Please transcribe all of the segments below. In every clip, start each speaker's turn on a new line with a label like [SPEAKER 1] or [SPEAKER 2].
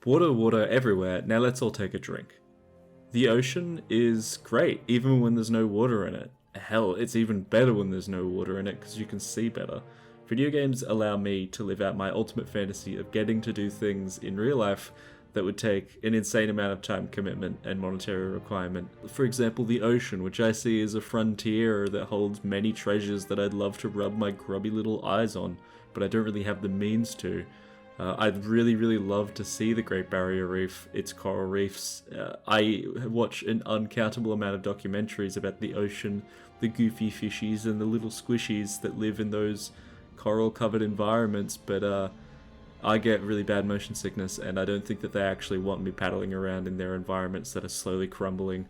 [SPEAKER 1] Water, water everywhere, now let's all take a drink. The ocean is great, even when there's no water in it. Hell, it's even better when there's no water in it because you can see better. Video games allow me to live out my ultimate fantasy of getting to do things in real life that would take an insane amount of time commitment and monetary requirement. For example, the ocean, which I see as a frontier that holds many treasures that I'd love to rub my grubby little eyes on, but I don't really have the means to. I'd really love to see the Great Barrier Reef, its coral reefs. I watch an uncountable amount of documentaries about the ocean, the goofy fishies and the little squishies that live in those coral-covered environments, but I get really bad motion sickness, and I don't think that they actually want me paddling around in their environments that are slowly crumbling.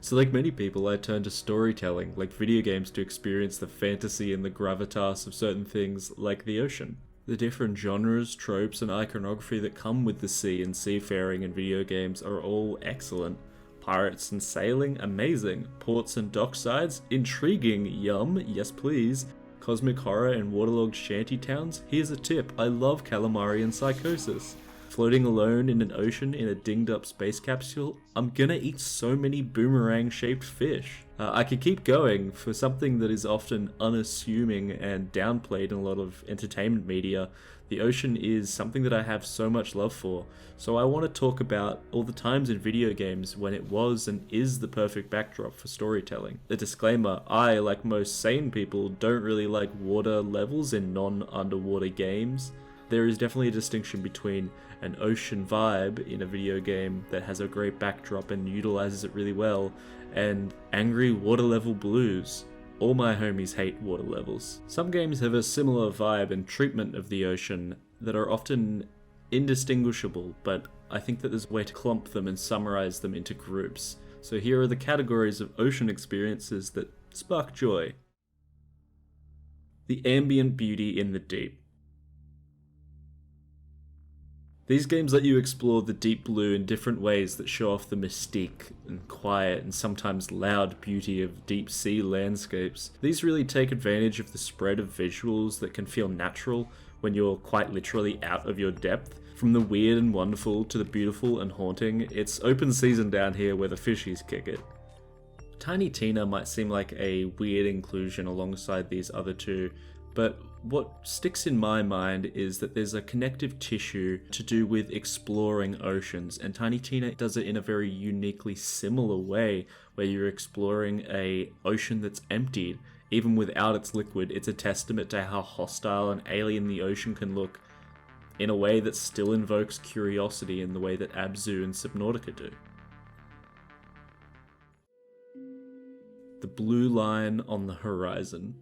[SPEAKER 1] So like many people, I turn to storytelling, like video games, to experience the fantasy and the gravitas of certain things like the ocean. The different genres, tropes, and iconography that come with the sea and seafaring in video games are all excellent. Pirates and sailing, amazing. Ports and docksides, intriguing, yum, yes please. Cosmic horror and waterlogged shanty towns, here's a tip, I love calamari and psychosis. Floating alone in an ocean in a dinged up space capsule, I'm gonna eat so many boomerang shaped fish. I could keep going. For something that is often unassuming and downplayed in a lot of entertainment media, the ocean is something that I have so much love for. So I want to talk about all the times in video games when it was and is the perfect backdrop for storytelling. A disclaimer, I, like most sane people, don't really like water levels in non-underwater games. There is definitely a distinction between an ocean vibe in a video game that has a great backdrop and utilizes it really well, and angry water level blues. All my homies hate water levels. Some games have a similar vibe and treatment of the ocean that are often indistinguishable, but I think that there's a way to clump them and summarize them into groups. So here are the categories of ocean experiences that spark joy. The ambient beauty in the deep. These games let you explore the deep blue in different ways that show off the mystique and quiet and sometimes loud beauty of deep sea landscapes. These really take advantage of the spread of visuals that can feel natural when you're quite literally out of your depth. From the weird and wonderful to the beautiful and haunting, it's open season down here where the fishies kick it. Tiny Tina might seem like a weird inclusion alongside these other two, but what sticks in my mind is that there's a connective tissue to do with exploring oceans, and Tiny Tina does it in a very uniquely similar way, where you're exploring a ocean that's emptied. Even without its liquid, it's a testament to how hostile and alien the ocean can look, in a way that still invokes curiosity in the way that Abzu and Subnautica do. The blue line on the horizon.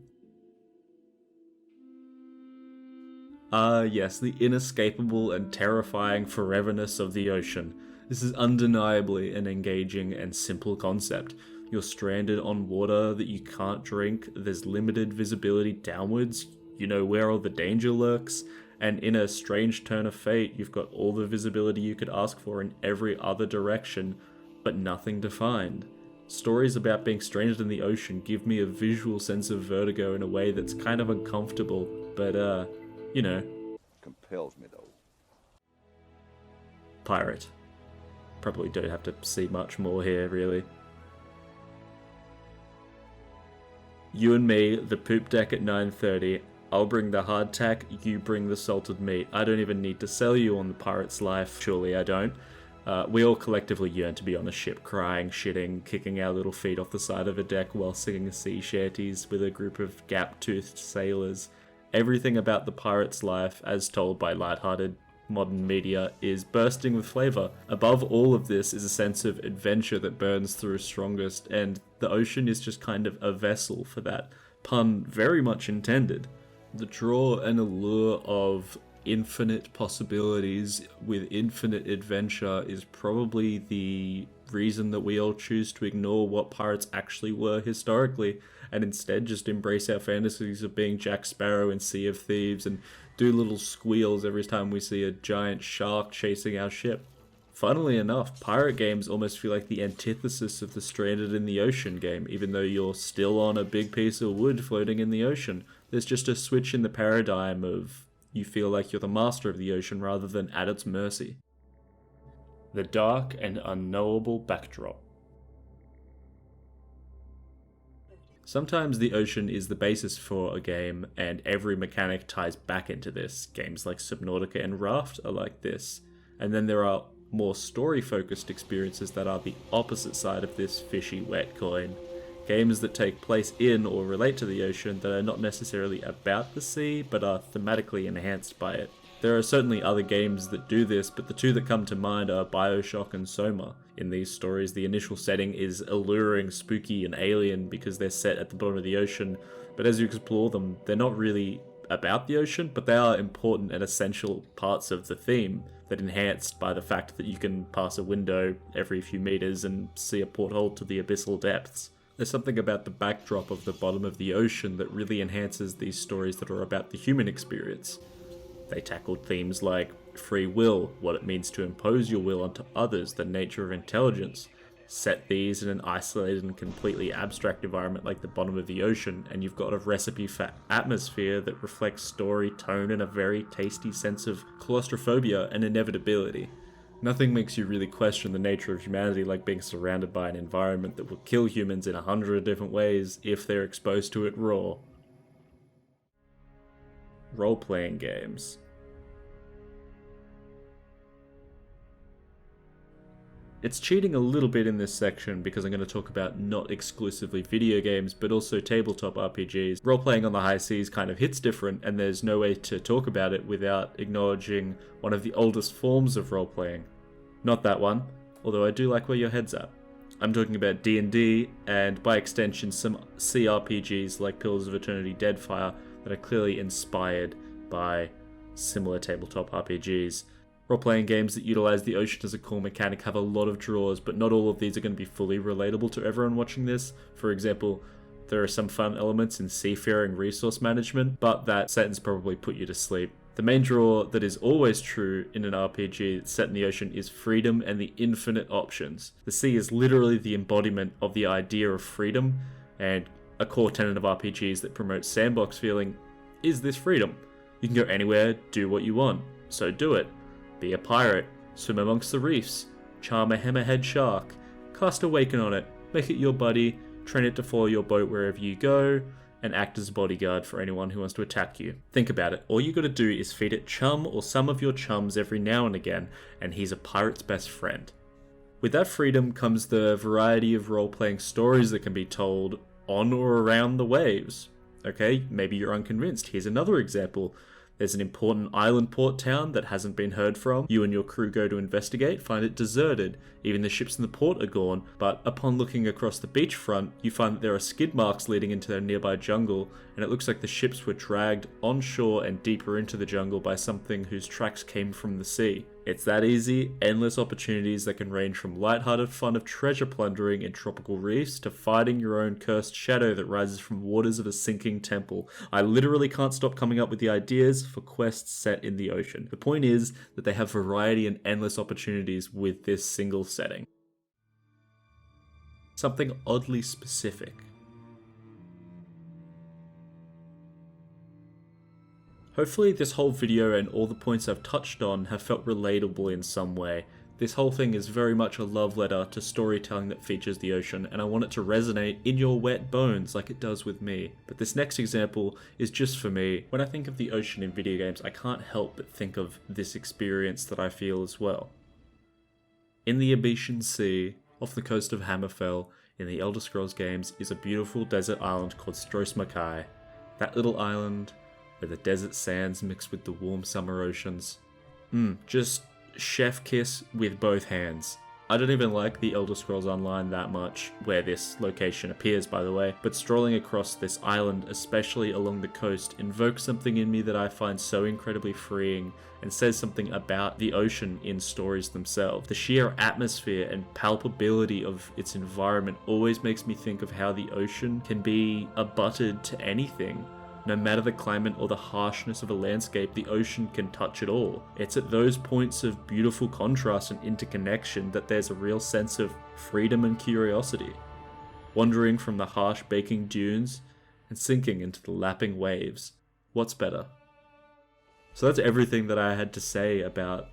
[SPEAKER 1] Yes, the inescapable and terrifying foreverness of the ocean. This is undeniably an engaging and simple concept. You're stranded on water that you can't drink, there's limited visibility downwards, you know where all the danger lurks, and in a strange turn of fate, you've got all the visibility you could ask for in every other direction, but nothing to find. Stories about being stranded in the ocean give me a visual sense of vertigo in a way that's kind of uncomfortable, but you know.
[SPEAKER 2] Compels me though.
[SPEAKER 1] Pirate. Probably don't have to see much more here, really. You and me, the poop deck at 9:30. I'll bring the hardtack, you bring the salted meat. I don't even need to sell you on the pirate's life. Surely I don't. We all collectively yearn to be on a ship, crying, shitting, kicking our little feet off the side of a deck while singing sea shanties with a group of gap-toothed sailors. Everything about the pirate's life, as told by lighthearted modern media, is bursting with flavour. Above all of this is a sense of adventure that burns through strongest, and the ocean is just kind of a vessel for that. Pun very much intended. The draw and allure of infinite possibilities with infinite adventure is probably the reason that we all choose to ignore what pirates actually were historically and instead just embrace our fantasies of being Jack Sparrow in Sea of Thieves and do little squeals every time we see a giant shark chasing our ship. Funnily enough, pirate games almost feel like the antithesis of the stranded in the ocean game, even though you're still on a big piece of wood floating in the ocean. There's just a switch in the paradigm of You feel like you're the master of the ocean rather than at its mercy. The dark and unknowable backdrop. Sometimes the ocean is the basis for a game, and every mechanic ties back into this. Games like Subnautica and Raft are like this. And then there are more story-focused experiences that are the opposite side of this fishy wet coin. Games that take place in or relate to the ocean that are not necessarily about the sea, but are thematically enhanced by it. There are certainly other games that do this, but the two that come to mind are BioShock and Soma. In these stories, the initial setting is alluring, spooky, and alien because they're set at the bottom of the ocean, but as you explore them, they're not really about the ocean, but they are important and essential parts of the theme that enhanced by the fact that you can pass a window every few meters and see a porthole to the abyssal depths. There's something about the backdrop of the bottom of the ocean that really enhances these stories that are about the human experience. They tackled themes like free will, what it means to impose your will onto others, the nature of intelligence. Set these in an isolated and completely abstract environment like the bottom of the ocean, and you've got a recipe for atmosphere that reflects story, tone, and a very tasty sense of claustrophobia and inevitability. Nothing makes you really question the nature of humanity like being surrounded by an environment that will kill humans in 100 different ways if they're exposed to it raw. Role-playing games. It's cheating a little bit in this section because I'm going to talk about not exclusively video games, but also tabletop RPGs. Role-playing on the high seas kind of hits different, and there's no way to talk about it without acknowledging one of the oldest forms of role-playing. Not that one, although I do like where your head's at. I'm talking about D&D, and by extension some CRPGs like Pillars of Eternity Deadfire that are clearly inspired by similar tabletop RPGs. Role-playing games that utilize the ocean as a core mechanic have a lot of draws, but not all of these are going to be fully relatable to everyone watching this. For example, there are some fun elements in seafaring resource management, but that sentence probably put you to sleep. The main draw that is always true in an RPG set in the ocean is freedom and the infinite options. The sea is literally the embodiment of the idea of freedom, and a core tenet of RPGs that promotes sandbox feeling is this freedom. You can go anywhere, do what you want, so do it. Be a pirate, swim amongst the reefs, charm a hammerhead shark, cast Awaken on it, make it your buddy, train it to follow your boat wherever you go, and act as a bodyguard for anyone who wants to attack you. Think about it, all you gotta do is feed it chum or some of your chums every now and again, and he's a pirate's best friend. With that freedom comes the variety of role-playing stories that can be told on or around the waves. Okay, maybe you're unconvinced. Here's another example. There's an important island port town that hasn't been heard from. You and your crew go to investigate, find it deserted. Even the ships in the port are gone, but upon looking across the beachfront, you find that there are skid marks leading into the nearby jungle, and it looks like the ships were dragged onshore and deeper into the jungle by something whose tracks came from the sea. It's that easy, endless opportunities that can range from lighthearted fun of treasure plundering in tropical reefs to fighting your own cursed shadow that rises from waters of a sinking temple. I literally can't stop coming up with the ideas for quests set in the ocean. The point is that they have variety and endless opportunities with this single setting. Something oddly specific. Hopefully this whole video and all the points I've touched on have felt relatable in some way. This whole thing is very much a love letter to storytelling that features the ocean, and I want it to resonate in your wet bones like it does with me. But this next example is just for me. When I think of the ocean in video games, I can't help but think of this experience that I feel as well. In the Abyssan Sea, off the coast of Hammerfell, in the Elder Scrolls games, is a beautiful desert island called Stros Makai. That little island, where the desert sands mix with the warm summer oceans. Just chef kiss with both hands. I don't even like the Elder Scrolls Online that much, where this location appears by the way, but strolling across this island, especially along the coast, invokes something in me that I find so incredibly freeing and says something about the ocean in stories themselves. The sheer atmosphere and palpability of its environment always makes me think of how the ocean can be abutted to anything. No matter the climate or the harshness of a landscape, the ocean can touch it all. It's at those points of beautiful contrast and interconnection that there's a real sense of freedom and curiosity. Wandering from the harsh baking dunes and sinking into the lapping waves. What's better? So that's everything that I had to say about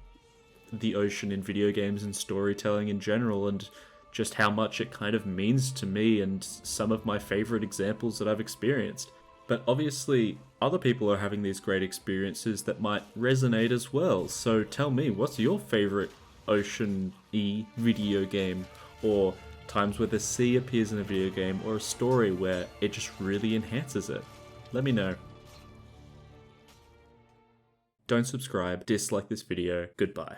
[SPEAKER 1] the ocean in video games and storytelling in general, and just how much it kind of means to me and some of my favorite examples that I've experienced. But obviously, other people are having these great experiences that might resonate as well. So tell me, what's your favorite ocean-y video game? Or times where the sea appears in a video game, or a story where it just really enhances it? Let me know. Don't subscribe, dislike this video, goodbye.